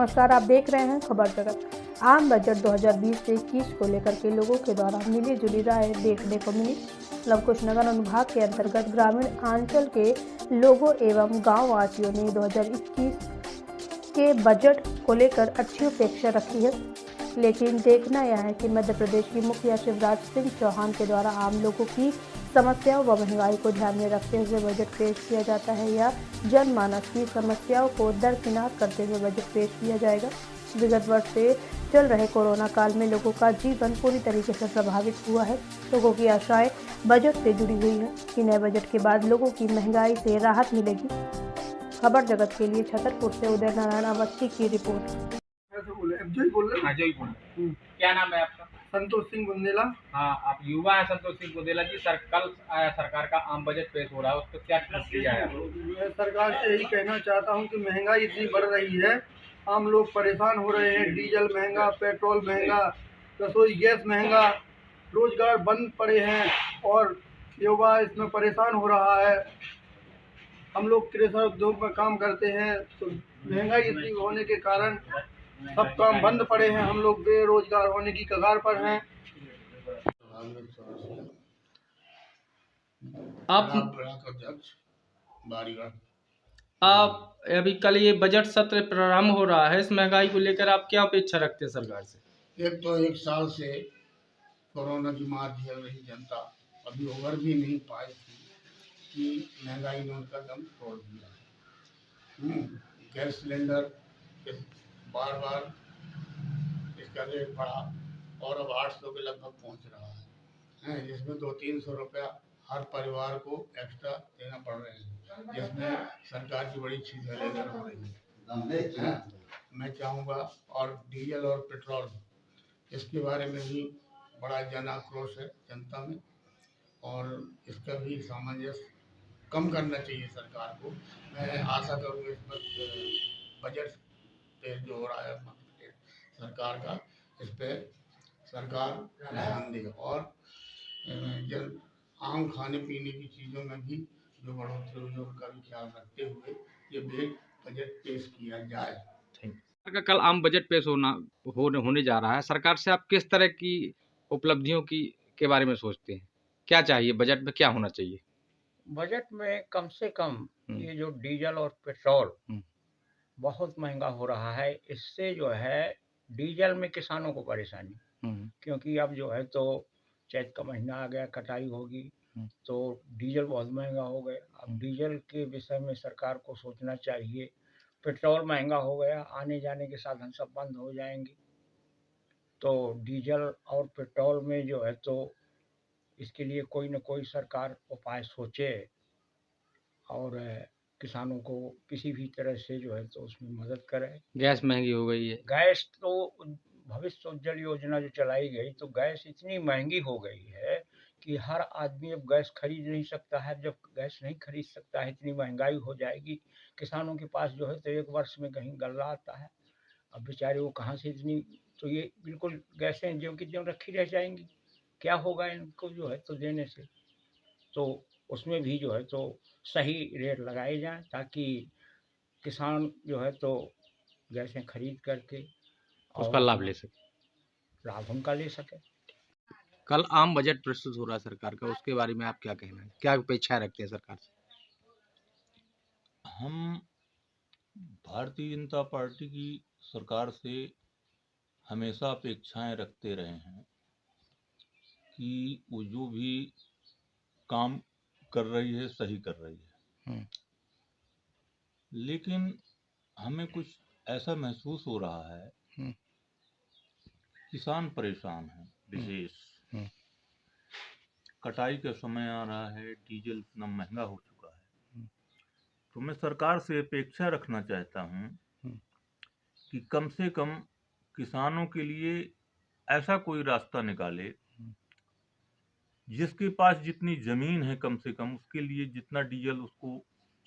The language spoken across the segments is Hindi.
नमस्कार, आप देख रहे हैं खबर जगत। आम बजट 2020 से 21 को लेकर के लोगों के द्वारा मिली जुली राय देखने को मिली। लवकुश नगर अनुभाग के अंतर्गत ग्रामीण अंचल के लोगों एवं गाँव वासियों ने 2021 के बजट को लेकर अच्छी अपेक्षा रखी है, लेकिन देखना यह है कि मध्य प्रदेश की मुखिया शिवराज सिंह चौहान के द्वारा आम लोगों की समस्याओं व महंगाई को ध्यान में रखते हुए बजट पेश किया जाता है या जनमानस की समस्याओं को दरकिनार करते हुए बजट पेश किया जाएगा। विगत वर्ष से चल रहे कोरोना काल में लोगों का जीवन पूरी तरीके से प्रभावित हुआ है। लोगों की आशाएं बजट से जुड़ी हुई है कि नए बजट के बाद लोगों की महंगाई से राहत मिलेगी। खबर जगत के लिए छतरपुर से उदय नारायण अवस्थी की रिपोर्ट। क्या नाम है आपका? संतोष सिंह बुंदेला। हाँ, आप युवा है संतोष सिंह बुंदेला जी। कल सरकार का आम बजट पेश हो रहा है, उस पर क्या प्रतिक्रिया है? मैं सरकार से यही कहना चाहता हूं कि महंगाई इतनी बढ़ रही है, आम लोग परेशान हो रहे हैं। डीजल महंगा, पेट्रोल महंगा, रसोई गैस महंगा, रोजगार बंद पड़े हैं और युवा इसमें परेशान हो रहा है। हम लोग कृषि उद्योग में काम करते हैं, तो महंगाई इतनी होने के कारण सब काम बंद पड़े हैं। हम लोग बेरोजगार होने की कगार पर हैं। आप अभी कल ये बजट सत्र प्रारंभ हो रहा है, इस महंगाई को लेकर आप क्या अपेक्षा रखते हैं सरकार से? एक साल से कोरोना की मार झेल रही जनता अभी उभर भी नहीं पाई थी कि महंगाई ने उनका दम तोड़ दिया। गैस सिलेंडर बार बार इसका रेट बढ़ा और अब 800 के लगभग पहुंच रहा है, जिसमें 200-300 रुपया हर परिवार को एक्स्ट्रा देना पड़ रहे हैं, जिसमें सरकार की बड़ी छीछलेदर हो रही है। मैं चाहूँगा, और डीजल और पेट्रोल इसके बारे में भी बड़ा जन आक्रोश है जनता में, और इसका भी सामंजस्य कम करना चाहिए सरकार को। मैं आशा करूँगा इस पर बजट पे जो हो रहा है सरकार का, इस पे सरकार ध्यान दे और जब आम खाने पीने की चीज़ों में भी जो बढ़ोतरी हुई है उनका भी ख्याल रखते हुए ये बजट पेश किया जाए। सरकार का कल आम बजट पेश होने जा रहा है। सरकार से आप किस तरह की उपलब्धियों के बारे में सोचते हैं? क्या चाहिए बजट में, क्या होना चाहिए? बजट में कम से कम ये जो डीजल और पेट्रोल बहुत महंगा हो रहा है, इससे जो है डीजल में किसानों को परेशानी, क्योंकि अब जो है तो चैत का महीना आ गया, कटाई होगी, तो डीजल बहुत महंगा हो गया। अब डीजल के विषय में सरकार को सोचना चाहिए। पेट्रोल महंगा हो गया, आने जाने के साधन सब बंद हो जाएंगे, तो डीजल और पेट्रोल में जो है तो इसके लिए कोई न कोई सरकार उपाय सोचे और किसानों को किसी भी तरह से जो है तो उसमें मदद करे। गैस महंगी हो गई है। गैस तो भविष्य उज्जवल योजना जो चलाई गई, तो गैस इतनी महंगी हो गई है कि हर आदमी अब गैस खरीद नहीं सकता है। जब गैस नहीं खरीद सकता है, इतनी महंगाई हो जाएगी, किसानों के पास जो है तो एक वर्ष में कहीं गल्ला आता है, अब बेचारे वो कहाँ से इतनी, तो ये बिल्कुल गैसें ज्यों की त्यों रखी रह जाएंगी। क्या होगा इनको जो है तो देने से? तो उसमें भी जो है तो सही रेट लगाए जाएं, ताकि किसान जो है तो गैसें खरीद करके उसका लाभ ले सके, लाभ उनका ले सके। कल आम बजट प्रस्तुत हो रहा है सरकार का, उसके बारे में आप क्या कहना है, क्या अपेक्षा रखते हैं सरकार से? हम भारतीय जनता पार्टी की सरकार से हमेशा अपेक्षाएं रखते रहे हैं कि वो जो भी काम कर रही है सही कर रही है, लेकिन हमें कुछ ऐसा महसूस हो रहा है, किसान परेशान है। विशेष कटाई का समय आ रहा है, डीजल इतना महंगा हो चुका है, तो मैं सरकार से अपेक्षा रखना चाहता हूं कि कम से कम किसानों के लिए ऐसा कोई रास्ता निकाले, जिसके पास जितनी जमीन है कम से कम उसके लिए जितना डीजल उसको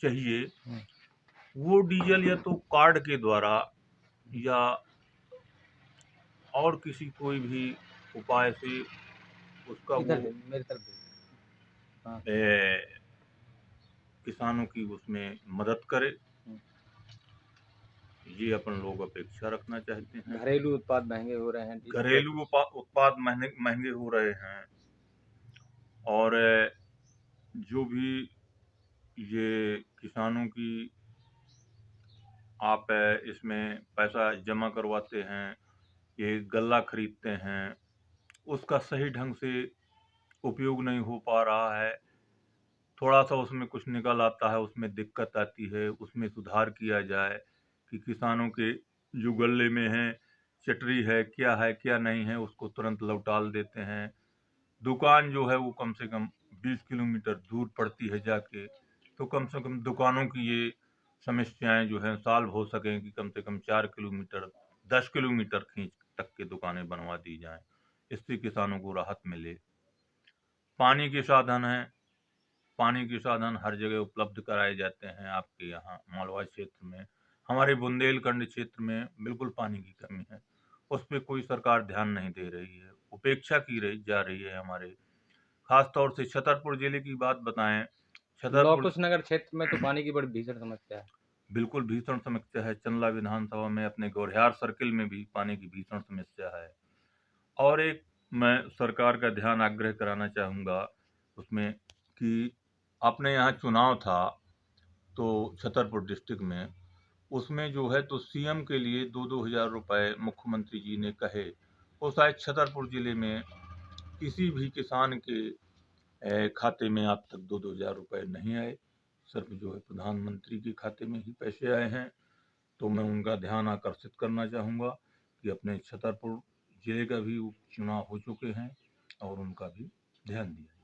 चाहिए, वो डीजल या तो कार्ड के द्वारा या और किसी कोई भी उपाय से उसका किसानों की उसमें मदद करे। ये अपन लोग अपेक्षा रखना चाहते हैं। घरेलू उत्पाद महंगे हो रहे हैं, घरेलू उत्पाद महंगे हो रहे हैं, और जो भी ये किसानों की आप इसमें पैसा जमा करवाते हैं, ये गल्ला खरीदते हैं, उसका सही ढंग से उपयोग नहीं हो पा रहा है। थोड़ा सा उसमें कुछ निकल आता है, उसमें दिक्कत आती है, उसमें सुधार किया जाए कि किसानों के जो गल्ले में है, चटरी है, क्या नहीं है, उसको तुरंत लौटाल देते हैं। दुकान जो है वो कम से कम 20 किलोमीटर दूर पड़ती है जाके, तो कम से कम दुकानों की ये समस्याएं जो हैं सॉल्व हो सकें कि कम से कम 4 किलोमीटर 10 किलोमीटर खींच तक के दुकानें बनवा दी जाएं, इससे किसानों को राहत मिले। पानी के साधन हैं, पानी के साधन हर जगह उपलब्ध कराए जाते हैं। आपके यहाँ मालवा क्षेत्र में, हमारे बुंदेलखंड क्षेत्र में बिल्कुल पानी की कमी है, उस पर कोई सरकार ध्यान नहीं दे रही है, उपेक्षा की जा रही है। हमारे खास तौर से छतरपुर जिले की बात बताएं, छतरपुर लौकुश नगर क्षेत्र में तो पानी की बड़ी भीषण समस्या है। बिल्कुल भीषण समस्या है। चंदला विधानसभा में अपने गौरियार सर्किल में भी पानी की भीषण समस्या है। और एक मैं सरकार का ध्यान आग्रह कराना चाहूँगा उसमें कि अपने यहाँ चुनाव था तो छतरपुर डिस्ट्रिक्ट में, उसमें जो है तो सीएम के लिए 2-2 हज़ार रुपए मुख्यमंत्री जी ने कहे, वो शायद छतरपुर जिले में किसी भी किसान के खाते में आज तक 2-2 हज़ार रुपए नहीं आए, सिर्फ जो है प्रधानमंत्री के खाते में ही पैसे आए हैं। तो मैं उनका ध्यान आकर्षित करना चाहूँगा कि अपने छतरपुर जिले का भी उपचुनाव हो चुके हैं और उनका भी ध्यान दिया।